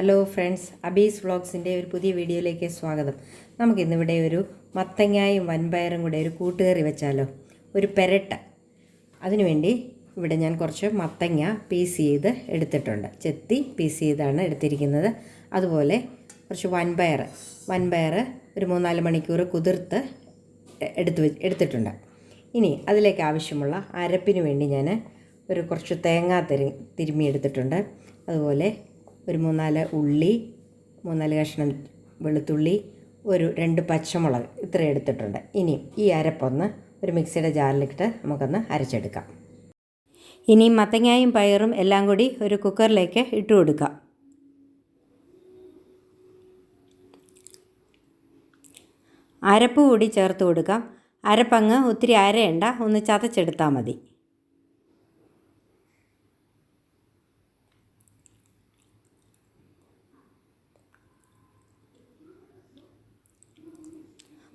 Hello friends, അബീ'സ്വ്ലോഗ്സിൻ്റെ ഒരു പുതിയ വീഡിയോയിലേക്ക് സ്വാഗതം. നമുക്കിന്നിവിടെ ഒരു മത്തങ്ങയും വൻപയറും കൂടെ ഒരു കൂട്ടുകറി വെച്ചാലോ, ഒരു പെരട്ട. അതിനുവേണ്ടി ഇവിടെ ഞാൻ കുറച്ച് മത്തങ്ങ പീസ് ചെയ്ത് എടുത്തിട്ടുണ്ട്, ചെത്തി പീസ് ചെയ്താണ് എടുത്തിരിക്കുന്നത്. അതുപോലെ കുറച്ച് വൻപയർ ഒരു 3-4 മണിക്കൂർ കുതിർത്ത് എടുത്തിട്ടുണ്ട്. ഇനി അതിലേക്ക് ആവശ്യമുള്ള അരപ്പിന് വേണ്ടി ഞാൻ കുറച്ച് തേങ്ങ തിരുമ്മി എടുത്തിട്ടുണ്ട്. അതുപോലെ ഒരു 3-4 ഉള്ളി, 3-4 കഷ്ണം വെളുത്തുള്ളി, 2 പച്ചമുളക് ഇത്ര എടുത്തിട്ടുണ്ട്. ഇനി ഈ അരപ്പൊന്ന് ഒരു മിക്സിയുടെ ജാറിലിട്ട് നമുക്കൊന്ന് അരച്ചെടുക്കാം. ഇനി മത്തങ്ങയും പയറും എല്ലാം കൂടി ഒരു കുക്കറിലേക്ക് ഇട്ട് കൊടുക്കാം. അരപ്പ് കൂടി ചേർത്ത് കൊടുക്കാം. അരപ്പങ്ങ് ഒത്തിരി അരയണ്ട, ഒന്ന് ചതച്ചെടുത്താൽ മതി.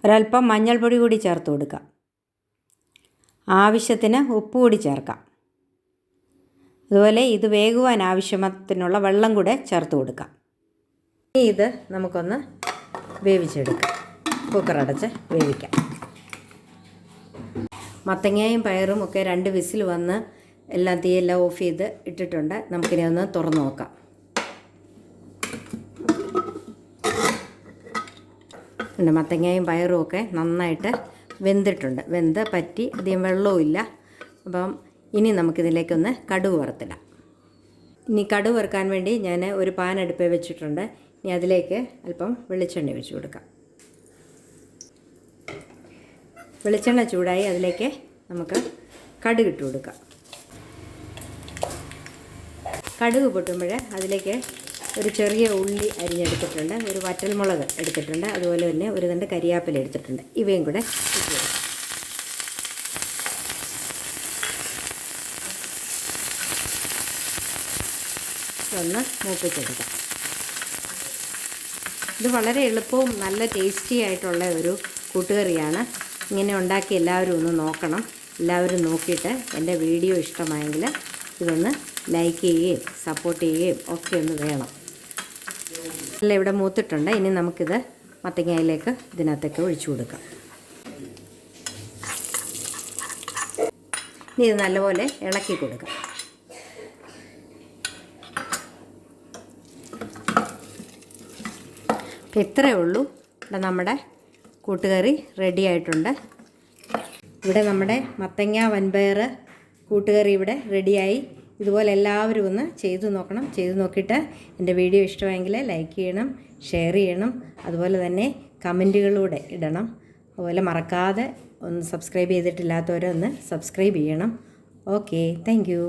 ഒരല്പം മഞ്ഞൾപ്പൊടി കൂടി ചേർത്ത് കൊടുക്കാം. ആവശ്യത്തിന് ഉപ്പ് കൂടി ചേർക്കാം. അതുപോലെ ഇത് വേകുവാൻ ആവശ്യത്തിനുള്ള വെള്ളം കൂടെ ചേർത്ത് കൊടുക്കാം. ഇത് നമുക്കൊന്ന് വേവിച്ചെടുക്കാം. കുക്കർ അടച്ച് വേവിക്കാം. മത്തങ്ങയും പയറും ഒക്കെ 2 വിസിൽ വന്ന് എല്ലാം തീയെല്ലാം ഓഫ് ചെയ്ത് ഇട്ടിട്ടുണ്ട്. നമുക്കിനി ഒന്ന് തുറന്ന് നോക്കാം. മത്തങ്ങയും പയറും ഒക്കെ നന്നായിട്ട് വെന്തിട്ടുണ്ട്, വെന്ത് പറ്റി, അധികം വെള്ളവും ഇല്ല. അപ്പം ഇനി നമുക്കിതിലേക്കൊന്ന് കടുക് വറുത്തിടാം. ഇനി കടുക് വറുക്കാൻ വേണ്ടി ഞാൻ ഒരു പാൻ അടുപ്പിൽ വെച്ചിട്ടുണ്ട്. ഇനി അതിലേക്ക് അല്പം വെളിച്ചെണ്ണ ഒഴിച്ച് കൊടുക്കാം. വെളിച്ചെണ്ണ ചൂടായി അതിലേക്ക് നമുക്ക് കടുക് ഇട്ട് കൊടുക്കാം. കടുക് പൊട്ടുമ്പോൾ അതിലേക്ക് ഒരു ചെറിയ ഉള്ളി അരിഞ്ഞെടുത്തിട്ടുണ്ട്, ഒരു വറ്റൽമുളക് എടുത്തിട്ടുണ്ട്, അതുപോലെ തന്നെ ഒരു 2 കരിയാപ്പില എടുത്തിട്ടുണ്ട്. ഇവയും കൂടെ ഇട്ട് കൊടുക്കാം. ഒന്ന് മൂപ്പിച്ചെടുക്കാം. ഇത് വളരെ എളുപ്പവും നല്ല ടേസ്റ്റി ആയിട്ടുള്ള ഒരു കൂട്ടുകറിയാണ്. ഇങ്ങനെ ഉണ്ടാക്കി എല്ലാവരും ഒന്ന് നോക്കണം. എല്ലാവരും നോക്കിയിട്ട് എൻ്റെ വീഡിയോ ഇഷ്ടമായെങ്കിൽ ഇതൊന്ന് ലൈക്ക് ചെയ്യുകയും സപ്പോർട്ട് ചെയ്യുകയും ഒക്കെ ഒന്ന് വേണം. എല്ലാം ഇവിടെ മൂത്തിട്ടുണ്ട്. ഇനി നമുക്കിത് മത്തങ്ങയിലേക്ക് ഇതിനകത്തേക്ക് ഒഴിച്ചു കൊടുക്കാം. ഇനി ഇത് നല്ലപോലെ ഇളക്കി കൊടുക്കാം. അപ്പം ഇത്രയേ ഉള്ളൂ. ഇവിടെ നമ്മുടെ കൂട്ടുകറി റെഡി ആയിട്ടുണ്ട്. ഇവിടെ നമ്മുടെ മത്തങ്ങ വൻപയർ കൂട്ടുകറി ഇവിടെ റെഡിയായി. ഇതുപോലെ എല്ലാവരും ഒന്ന് ചെയ്തു നോക്കണം. ചെയ്തു നോക്കിയിട്ട് എൻ്റെ വീഡിയോ ഇഷ്ടമായെങ്കിൽ ലൈക്ക് ചെയ്യണം, ഷെയർ ചെയ്യണം, അതുപോലെ തന്നെ കമൻറ്റുകളിലൂടെ ഇടണം. അതുപോലെ മറക്കാതെ ഒന്ന് സബ്സ്ക്രൈബ് ചെയ്തിട്ടില്ലാത്തവരൊന്ന് സബ്സ്ക്രൈബ് ചെയ്യണം. Okay, thank you.